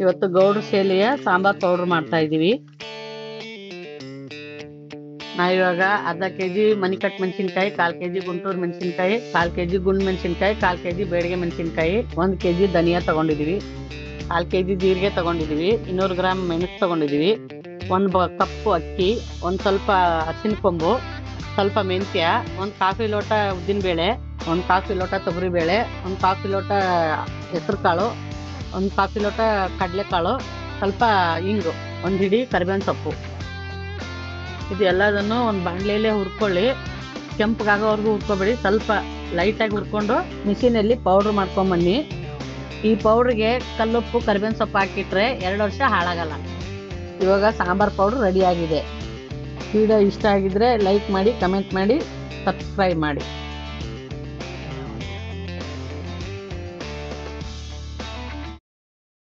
ಇವತ್ತು ಗೌಡ್ರ ಶೈಲಿಯ ಸಾಂಬಾರ್ ಪೌಡರ್ ಮಾಡ್ತಾ ಇದೀವಿ. ನಾವಿವಾಗ ಅರ್ಧ ಕೆಜಿ ಮನಿಕಟ್ ಮೆಣಸಿನ್ಕಾಯಿ, 1/4 ಕೆಜಿ ಗುಂಟೂರು ಮೆಣಸಿನ್ಕಾಯಿ, 1/4 ಕೆಜಿ ಗುಂಡ್ ಮೆಣಸಿನ್ಕಾಯಿ, 1/4 ಕೆಜಿ ಬೇಡಿಗೆ ಮೆಣಸಿನ್ಕಾಯಿ, 1 ಕೆಜಿ ಧನಿಯಾ ತಗೊಂಡಿದೀವಿ, 1/4 ಕೆಜಿ ಜೀರಿಗೆ ತಗೊಂಡಿದೀವಿ, 200 ಗ್ರಾಮ್ ಮೆಣಸು ತಗೊಂಡಿದೀವಿ, 1 ಕಪ್ಪು ಅಕ್ಕಿ, ಒಂದು ಸ್ವಲ್ಪ ಅರಿಶಿನ ಕೊಂಬು, ಸ್ವಲ್ಪ ಮೆಂತ್ಯ, 1 ಕಾಫಿ ಲೋಟ ಉದ್ದಿನಬೇಳೆ, 1 ಕಾಫಿ ಲೋಟ ತೊಗರಿಬೇಳೆ, 1 ಕಾಫಿ ಲೋಟ ಹೆಸರು ಕಾಳು, 1 ಕಾಫಿ ಲೋಟ ಕಡಲೆಕಾಳು, ಸ್ವಲ್ಪ ಇಂಗು, 1 ಹಿಡಿ ಕರಿಬೇವಿನ ಸೊಪ್ಪು. ಇದು ಎಲ್ಲದನ್ನು ಒಂದು ಬಾಣಲೆಯಲ್ಲೇ ಹುರ್ಕೊಳ್ಳಿ. ಕೆಂಪಗಾಗೋವರೆಗೂ ಹುರ್ಕೊಬೇಡಿ, ಸ್ವಲ್ಪ ಲೈಟಾಗಿ ಹುರ್ಕೊಂಡು ಮಿಷಿನಲ್ಲಿ ಪೌಡ್ರ್ ಮಾಡ್ಕೊಂಬನ್ನಿ. ಈ ಪೌಡ್ರಿಗೆ ಕಲ್ಲುಪ್ಪು ಕರಿಬೇವಿನ ಸೊಪ್ಪು ಹಾಕಿಟ್ರೆ 2 ವರ್ಷ ಹಾಳಾಗಲ್ಲ. ಇವಾಗ ಸಾಂಬಾರ್ ಪೌಡ್ರ್ ರೆಡಿಯಾಗಿದೆ. ವಿಡಿಯೋ ಇಷ್ಟ ಆಗಿದ್ರೆ ಲೈಕ್ ಮಾಡಿ, ಕಮೆಂಟ್ ಮಾಡಿ, ಸಬ್ಸ್ಕ್ರೈಬ್ ಮಾಡಿ.